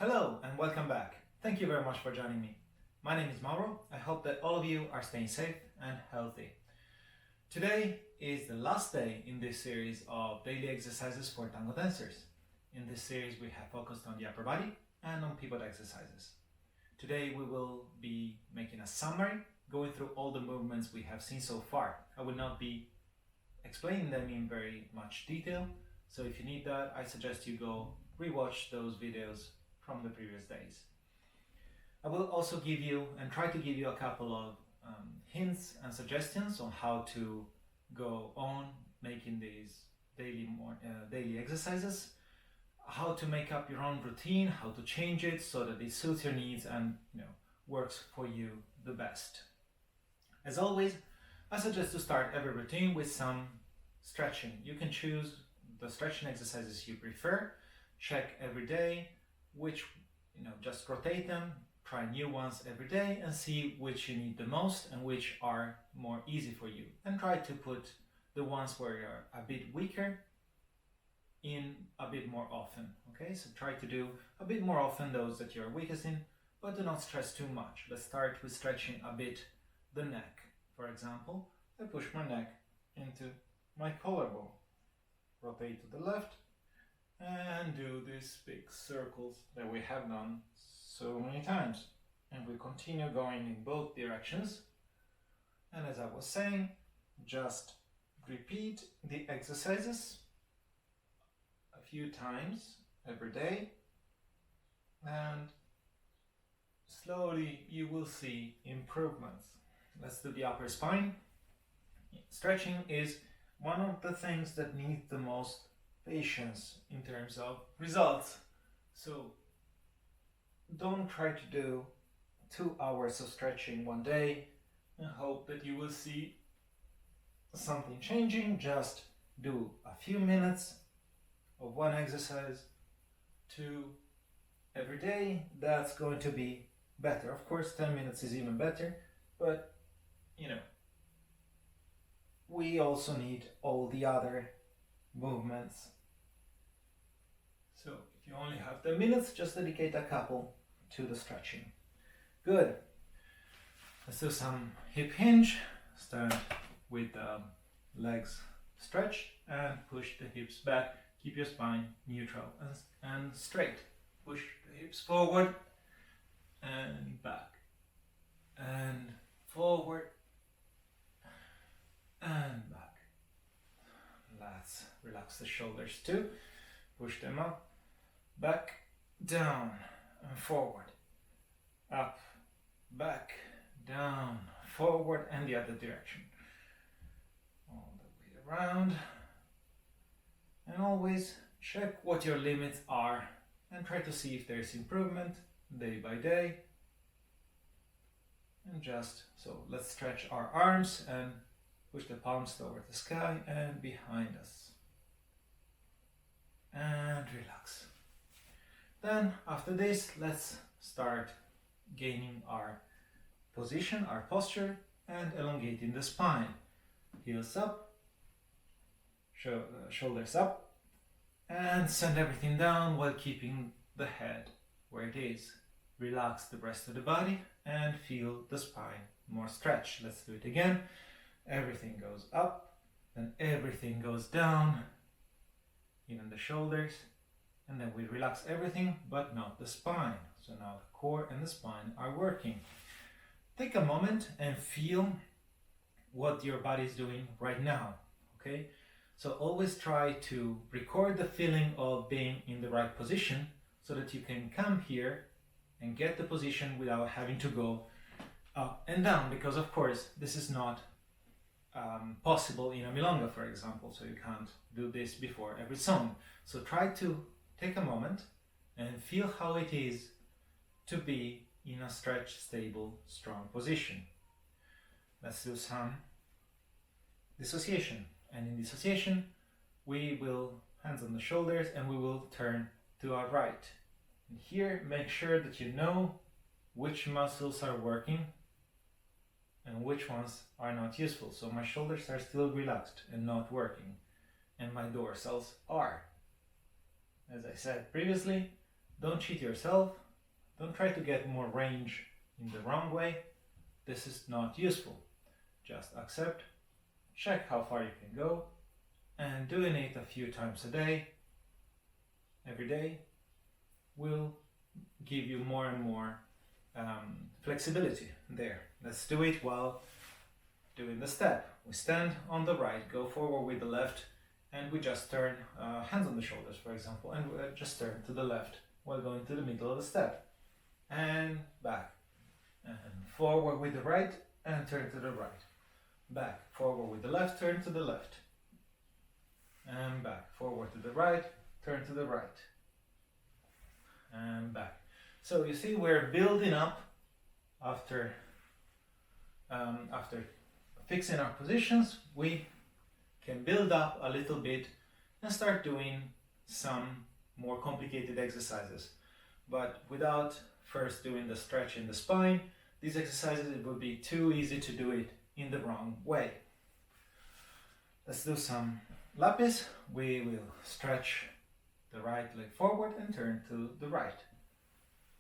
Hello and welcome back. Thank you very much for joining me. My name is Mauro. I hope that all of you are staying safe and healthy. Today is the last day in this series of daily exercises for Tango dancers. In this series we have focused on the upper body and on pivot exercises. Today we will be making a summary, going through all the movements we have seen so far. I will not be explaining them in very much detail, so if you need that, I suggest you go rewatch those videos from the previous days. I will also give you and try to give you a couple of hints and suggestions on how to go on making these daily exercises, how to make up your own routine, how to change it so that it suits your needs and works for you the best. As always, I suggest to start every routine with some stretching. You can choose the stretching exercises you prefer, check every day which, just rotate them, try new ones every day and see which you need the most and which are more easy for you. And try to put the ones where you're a bit weaker in a bit more often. Okay, so try to do a bit more often those that you're weakest in, but do not stress too much. Let's start with stretching a bit the neck. For example, I push my neck into my collarbone, rotate to the left, and do these big circles that we have done so many times. And we continue going in both directions. And as I was saying, just repeat the exercises a few times every day, and slowly you will see improvements. Let's do the upper spine. Stretching is one of the things that needs the most patience in terms of results. So don't try to do 2 hours of stretching one day and hope that you will see something changing. Just do a few minutes of one exercise, 2 every day. That's going to be better. Of course, 10 minutes is even better, but we also need all the other movements. So if you only have 10 minutes, just dedicate a couple to the stretching. Good. Let's do some hip hinge. Start with the legs stretched and push the hips back. Keep your spine neutral and straight. Push the hips forward and back and forward and back. Let's relax the shoulders too. Push them up, back, down and forward, up, back, down, forward and the other direction. All the way around. And always check what your limits are and try to see if there's improvement day by day. And let's stretch our arms and push the palms toward the sky and behind us. And relax. Then after this, let's start gaining our position, our posture, and elongating the spine. Heels up, shoulders up, and send everything down while keeping the head where it is. Relax the rest of the body and feel the spine more stretched. Let's do it again. Everything goes up, then everything goes down, even the shoulders, and then we relax everything but not the spine. So now the core and the spine are working. Take a moment and feel what your body is doing right now. Okay, so always try to record the feeling of being in the right position so that you can come here and get the position without having to go up and down, because of course this is not possible in a milonga, for example, so you can't do this before every song. So try to take a moment and feel how it is to be in a stretched, stable, strong position. Let's do some dissociation. And in dissociation, we will hands on the shoulders and we will turn to our right. And here, make sure that you know which muscles are working and which ones are not useful. So my shoulders are still relaxed and not working, and my dorsals are. As I said previously, Don't cheat yourself. Don't try to get more range in the wrong way. This is not useful. Just accept, check how far you can go, and doing it a few times a day, every day, will give you more and more flexibility there. Let's do it while doing the step. We stand on the right, go forward with the left, and we just turn hands on the shoulders, for example, and we just turn to the left while going to the middle of the step. And back. And forward with the right, and turn to the right. Back. Forward with the left, turn to the left. And back. Forward to the right, turn to the right. And back. So you see, we're building up after fixing our positions. We can build up a little bit and start doing some more complicated exercises, but without first doing the stretch in the spine. These exercises, it would be too easy to do it in the wrong way. Let's do some lapis. We will stretch the right leg forward and turn to the right.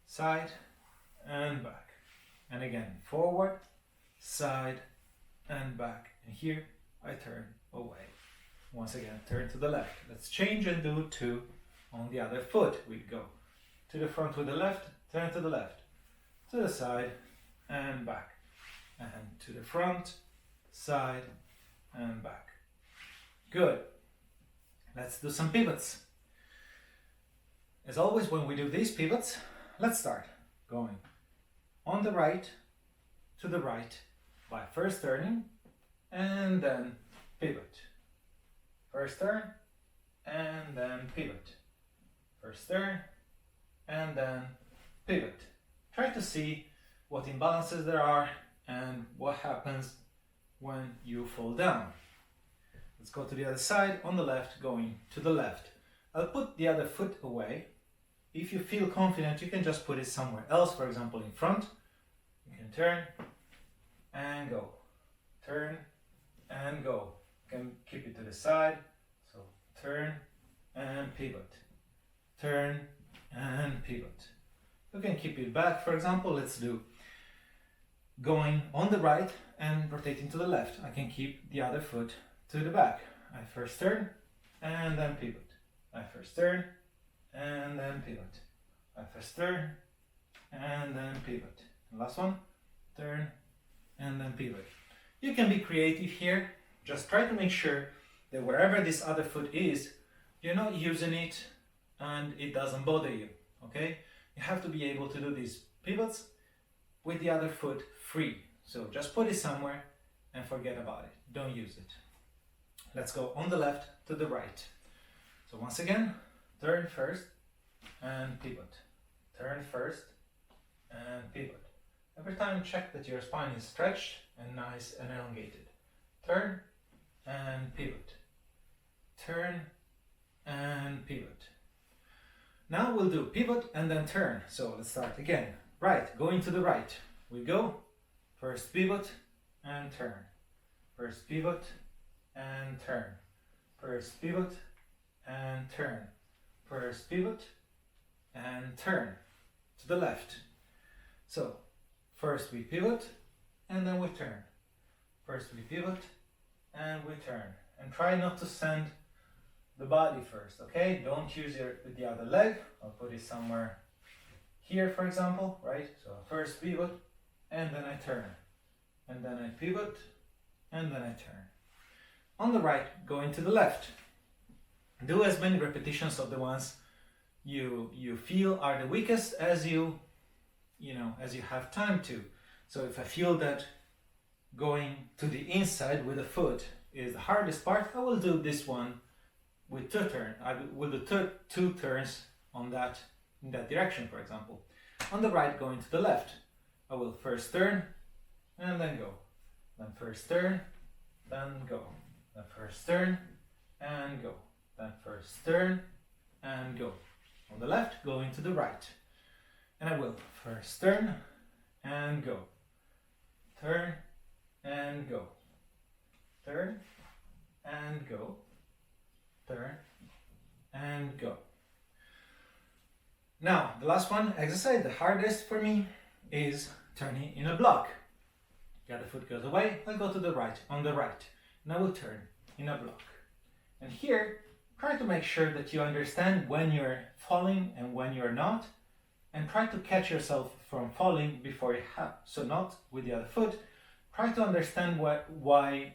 Side and back. And again, forward, side and back. And here I turn away. Once again, turn to the left. Let's change and do two on the other foot. We go to the front with the left, turn to the left, to the side and back. And to the front, side and back. Good. Let's do some pivots. As always, when we do these pivots, let's start going on the right to the right by first turning and then pivot. First turn and then pivot. First turn and then pivot. Try to see what imbalances there are and what happens when you fall down. Let's go to the other side, on the left, going to the left. I'll put the other foot away. If you feel confident, you can just put it somewhere else, for example in front. You can turn and go. Turn and go. You can keep it to the side. So turn and pivot. Turn and pivot. You can keep it back, for example. Let's do going on the right and rotating to the left. I can keep the other foot to the back. I first turn and then pivot. I first turn and then pivot. I first turn and then pivot. Last one, turn and then pivot. You can be creative here. Just try to make sure that wherever this other foot is, you're not using it and it doesn't bother you, okay? You have to be able to do these pivots with the other foot free. So just put it somewhere and forget about it. Don't use it. Let's go on the left to the right. So once again, turn first and pivot. Turn first and pivot. Every time check that your spine is stretched and nice and elongated. Turn and pivot. Turn and pivot. Now we'll do pivot and then turn. So let's start again. Right, going to the right. We go. First pivot and turn. First pivot and turn. First pivot and turn. First pivot and turn to the left. So first we pivot and then we turn. First we pivot and we turn. And try not to send the body first, okay? Don't use the other leg. I'll put it somewhere here, for example, right? So first pivot and then I turn. And then I pivot and then I turn. On the right, going to the left. Do as many repetitions of the ones you feel are the weakest as you have time to. So if I feel that going to the inside with the foot is the hardest part, I will do this one with two turns. I will do two turns in that direction, for example. On the right, going to the left, I will first turn and then go. Then first turn, then go. Then first turn and go. Then first turn and go. On the left, going to the right. And I will first turn and go. Turn and go. Turn and go. Turn and go. Now, the last one exercise, the hardest for me, is turning in a block. The other foot goes away, I'll go to the right, on the right, and I will turn in a block. And here, try to make sure that you understand when you're falling and when you're not, and try to catch yourself from falling before it happens. So not with the other foot. Try to understand why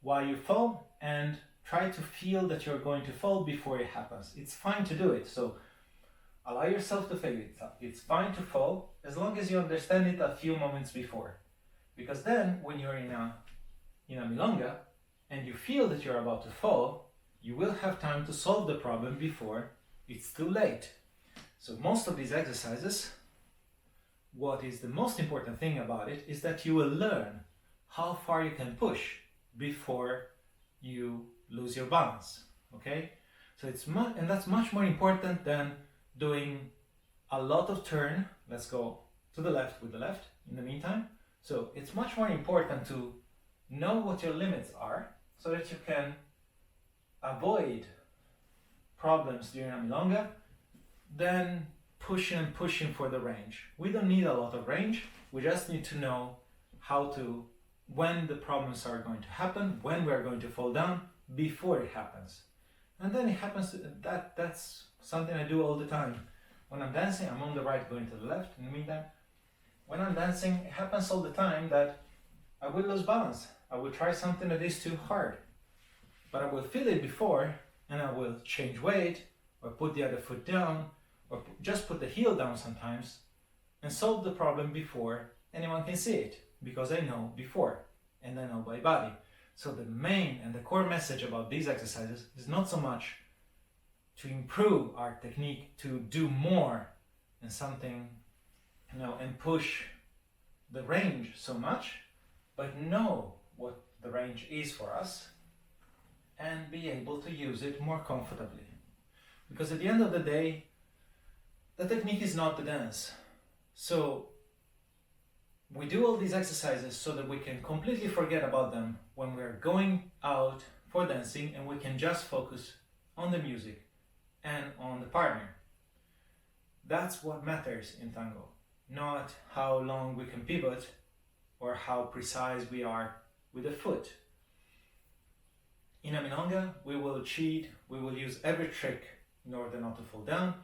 you fall, and try to feel that you're going to fall before it happens. It's fine to do it. So allow yourself to fail it. It's fine to fall as long as you understand it a few moments before. Because then when you're in a milonga and you feel that you're about to fall, you will have time to solve the problem before it's too late. So most of these exercises, what is the most important thing about it is that you will learn how far you can push before you lose your balance. Okay? So and that's much more important than doing a lot of turn. Let's go to the left with the left in the meantime. So it's much more important to know what your limits are so that you can avoid problems during a milonga than pushing for the range. We don't need a lot of range. We just need to know when the problems are going to happen, when we're going to fall down before it happens. And then it happens, that's something I do all the time. When I'm dancing, I'm on the right going to the left. In the meantime, when I'm dancing, it happens all the time that I will lose balance. I will try something that is too hard. But I will feel it before, and I will change weight, or put the other foot down, or just put the heel down sometimes, and solve the problem before anyone can see it, because I know before, and I know by body. So the main and the core message about these exercises is not so much to improve our technique, to do more and something, and push the range so much, but know what the range is for us and be able to use it more comfortably. Because at the end of the day, the technique is not the dance. So we do all these exercises so that we can completely forget about them when we're going out for dancing, and we can just focus on the music and on the partner. That's what matters in tango, not how long we can pivot or how precise we are with the foot. In a milonga, we will cheat, we will use every trick in order not to fall down,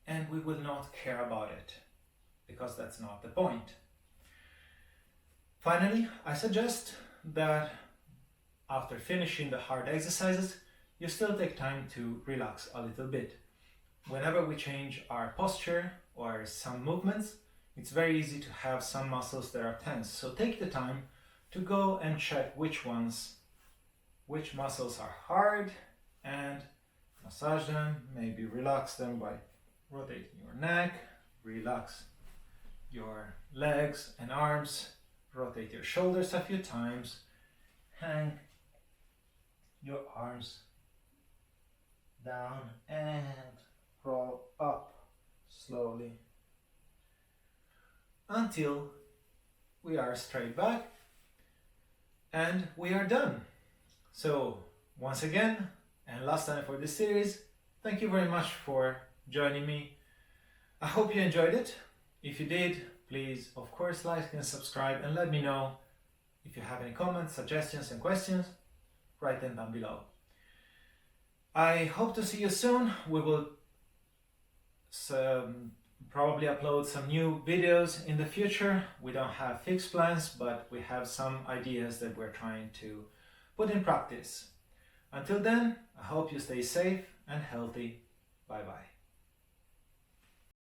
and we will not care about it, because that's not the point. Finally, I suggest that after finishing the hard exercises, you still take time to relax a little bit. Whenever we change our posture or some movements, it's very easy to have some muscles that are tense. So take the time to go and check which muscles are hard, and massage them, maybe relax them by rotating your neck, relax your legs and arms, rotate your shoulders a few times, hang your arms down and roll up slowly until we are straight back and we are done. So once again, and last time for this series, thank you very much for joining me. I hope you enjoyed it. If you did, please of course like and subscribe, and let me know if you have any comments, suggestions and questions. Write them down below. I hope to see you soon. We will probably upload some new videos in the future. We don't have fixed plans, but we have some ideas that we're trying to put in practice. Until then, I hope you stay safe and healthy. Bye bye.